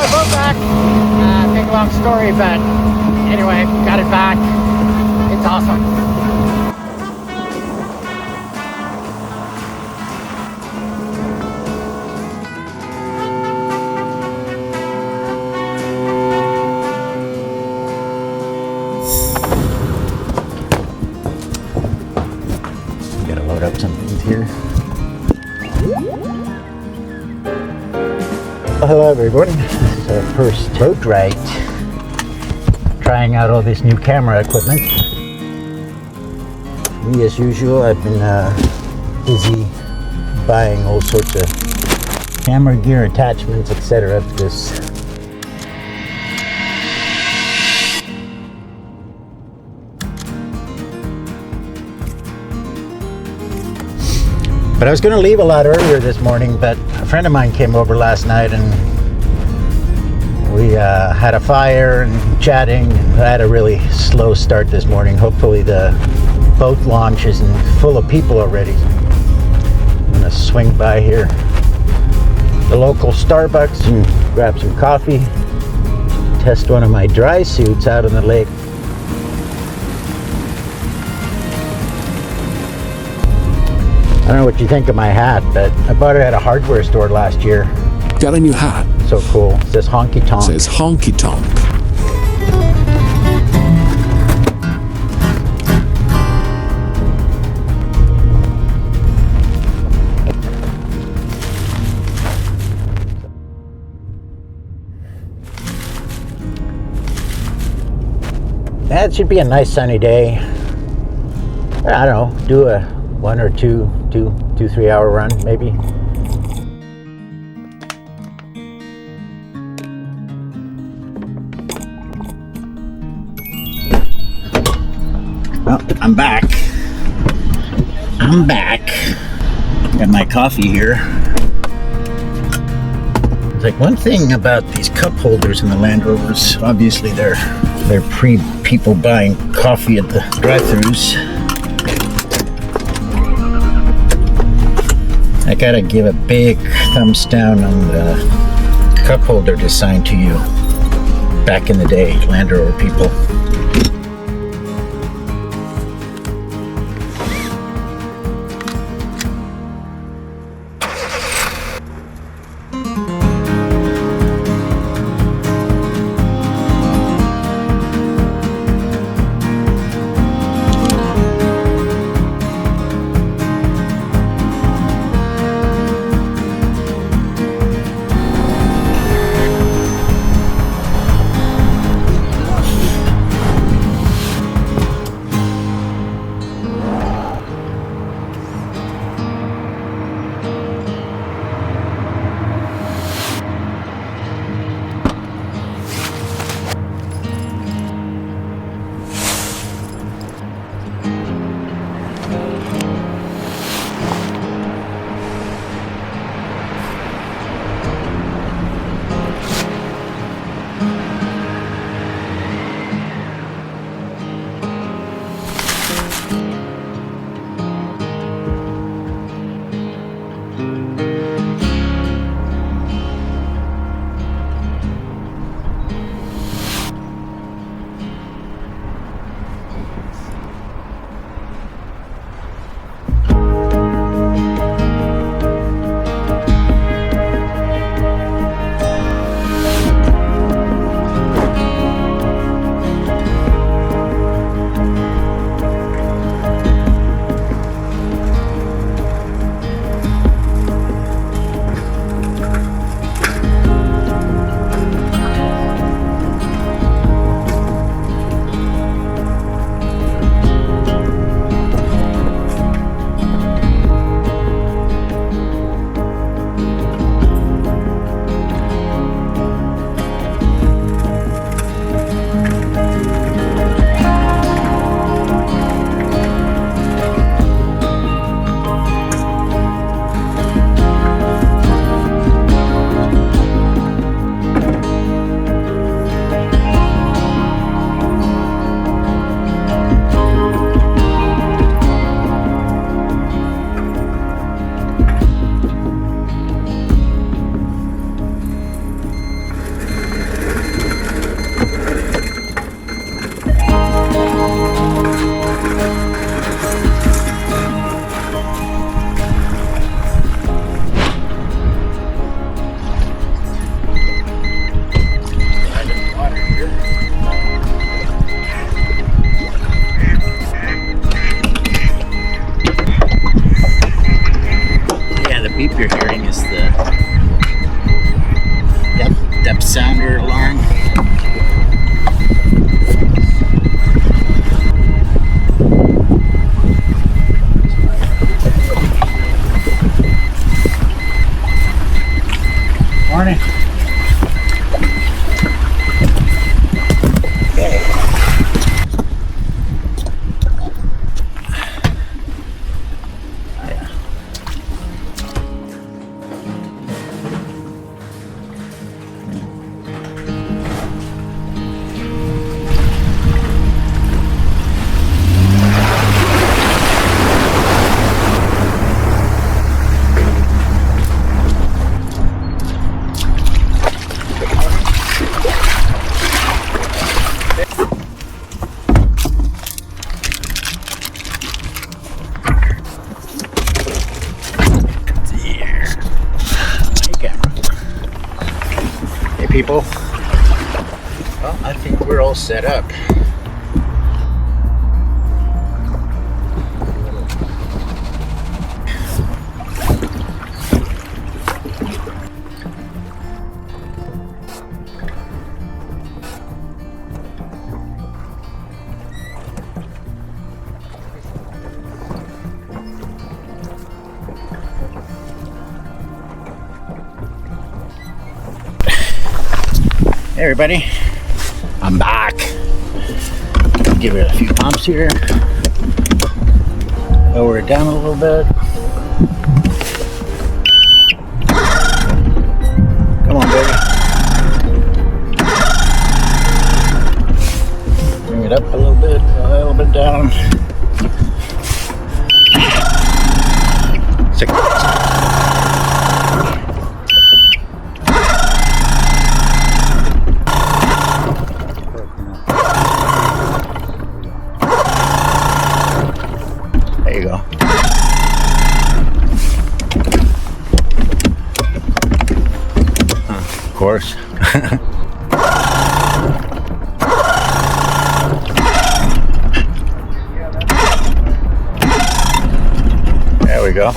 the boat back. Big long story, but anyway, got it back. It's awesome. Gotta load up some things here. Well, hello everyone. It's our first boat ride. Trying out all this new camera equipment. Me as usual, I've been busy buying all sorts of camera gear, attachments, etc. for this. But I was going to leave a lot earlier this morning, but a friend of mine came over last night and we had a fire and chatting, and I had a really slow start this morning. Hopefully the boat launch isn't full of people already. I'm going to swing by here, the local Starbucks, and grab some coffee, test one of my dry suits out on the lake. I don't know what you think of my hat, but I bought it at a hardware store last year. Got a new hat. So cool. It says honky tonk. It says honky tonk. That should be a nice sunny day. I don't know, do a 1 or 3 hour run maybe. Well, I'm back. Got my coffee here. It's like one thing about these cup holders in the Land Rovers, obviously they're people buying coffee at the drive-thrus. I gotta give a big thumbs down on the cup holder design to you. Back in the day, Land Rover people. sounder alarm. Morning. Okay. Yeah. Hey people, well, I think we're all set up. Hey everybody, I'm back. Give it a few pumps here. Lower it down a little bit. Come on, baby. Bring it up a little bit down. Six. There you go. Of course. There we go.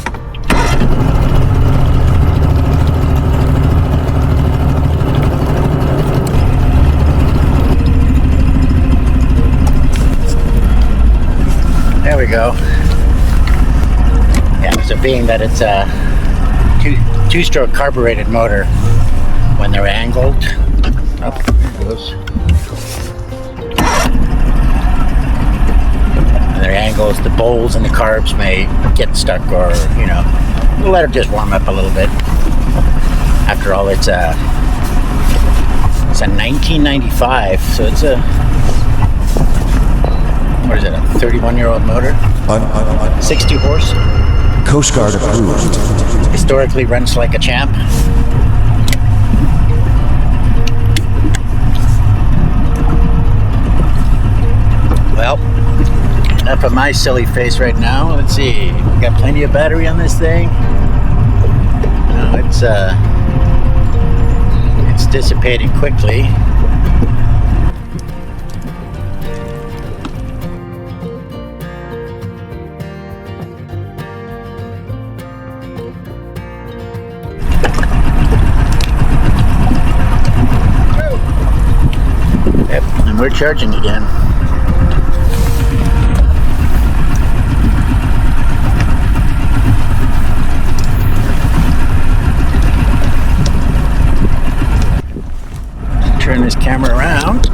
There we go. Yeah, so being that it's a two-stroke carbureted motor, when they're angled, oh, there it goes. When they're angled, the bowls and the carbs may get stuck, or we'll let it just warm up a little bit. After all, it's a 1995, so it's a, what is it, a 31-year-old motor? 60 horse. Coast Guard approved. Historically runs like a champ. Well, enough of my silly face right now. Let's see. We got plenty of battery on this thing. No, it's dissipating quickly. Yep, and we're charging again. Turn this camera around.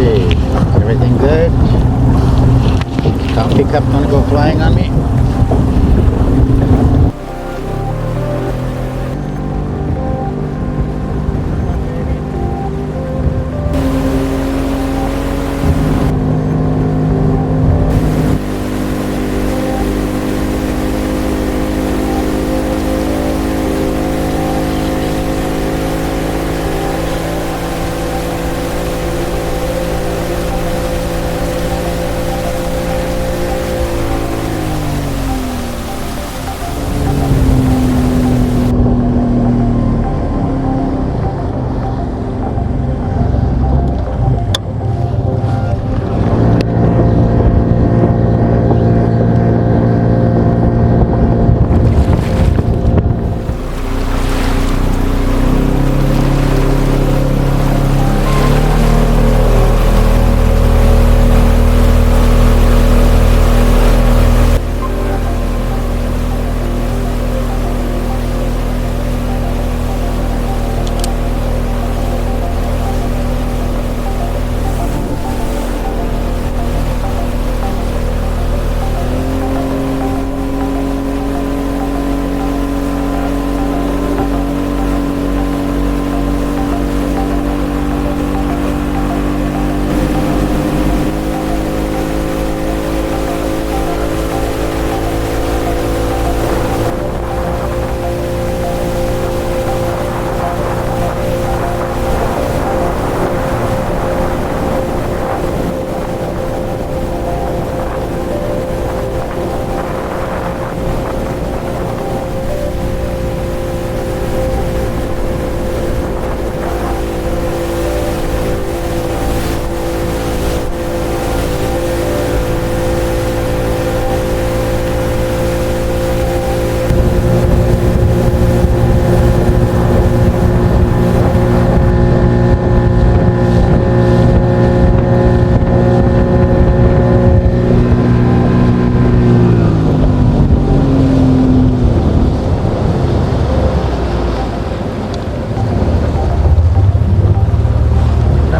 see. Everything good? Coffee cup gonna go flying on me?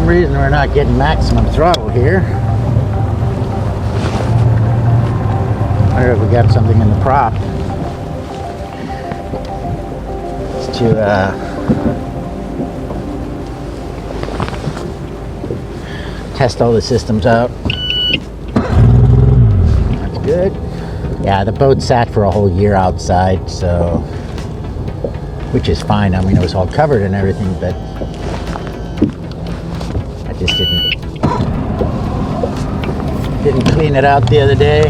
Reason we're not getting maximum throttle here. I wonder if we got something in the prop. It's to test all the systems out. That's good. Yeah, the boat sat for a whole year outside, so which is fine. I mean, it was all covered and everything, but just didn't clean it out the other day.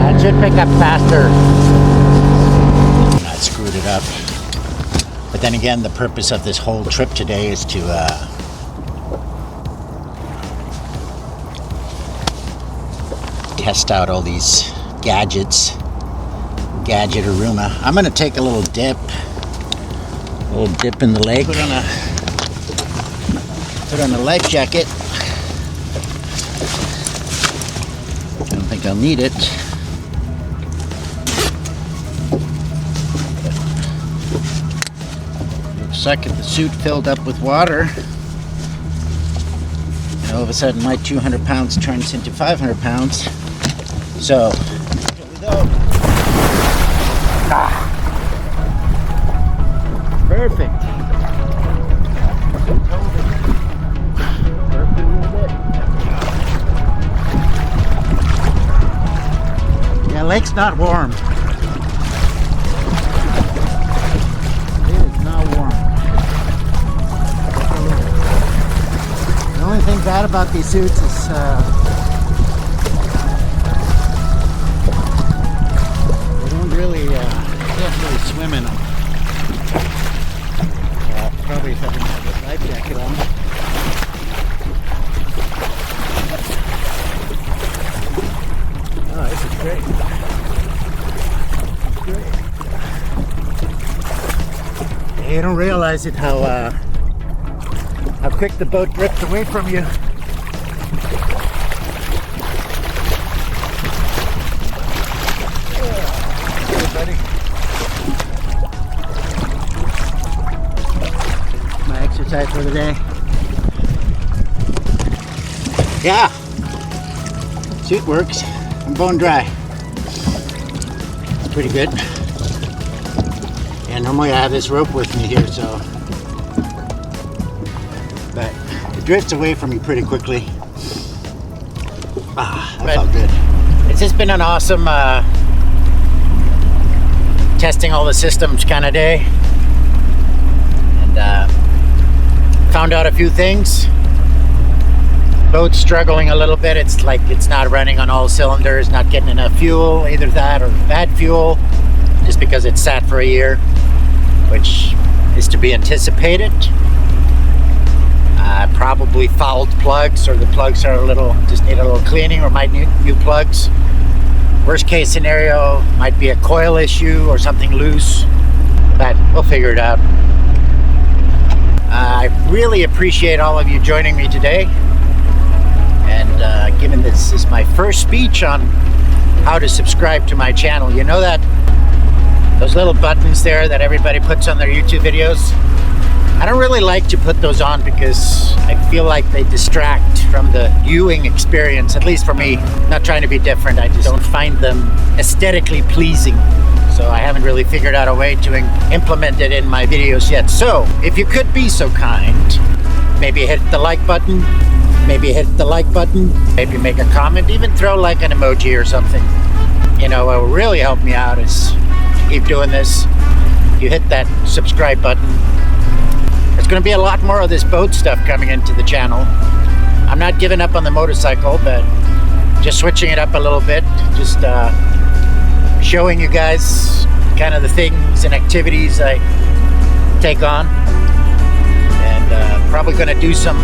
It should pick up faster. I screwed it up. But then again, the purpose of this whole trip today is to test out all these gadgets. Gadgetaruma. I'm gonna take a little dip in the lake. Put on a life jacket. I don't think I'll need it. Looks like the suit filled up with water. And all of a sudden my 200 pounds turns into 500 pounds. So, here we go. Perfect. Yeah, lake's not warm. It is not warm. The only thing bad about these suits is can't really swim in them. Probably if I didn't have this life jacket on. Oh, this is great. It's great. You don't realize it how quick the boat drifts away from you. outside for the day. Yeah, suit works. I'm bone dry. It's pretty good. And normally I have this rope with me here, so. But it drifts away from me pretty quickly. That felt good. It's just been an awesome testing all the systems kind of day. And found out a few things. Boat's struggling a little bit. It's like it's not running on all cylinders, not getting enough fuel, either that or bad fuel, just because it's sat for a year, which is to be anticipated. Probably fouled plugs, or the plugs are just need a little cleaning, or might need new plugs. Worst case scenario might be a coil issue or something loose, but we'll figure it out. I really appreciate all of you joining me today, and given this is my first speech on how to subscribe to my channel, you know that those little buttons there that everybody puts on their YouTube videos, I don't really like to put those on because I feel like they distract from the viewing experience, at least for me. I'm not trying to be different, I just don't find them aesthetically pleasing. So I haven't really figured out a way to implement it in my videos yet. So if you could be so kind, maybe hit the like button, maybe maybe make a comment, even throw like an emoji or something. You know, what will really help me out is to keep doing this. You hit that subscribe button. There's going to be a lot more of this boat stuff coming into the channel. I'm not giving up on the motorcycle, but just switching it up a little bit. Just showing you guys kind of the things and activities I take on. And probably going to do some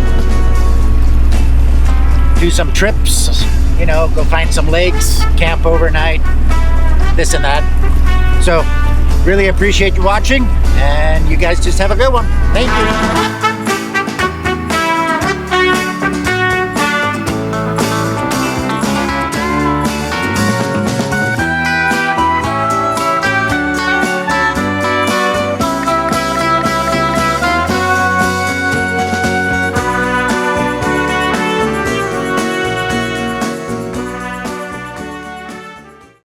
trips, you know, go find some lakes, camp overnight, this and that. So really appreciate you watching, and you guys just have a good one. Thank you.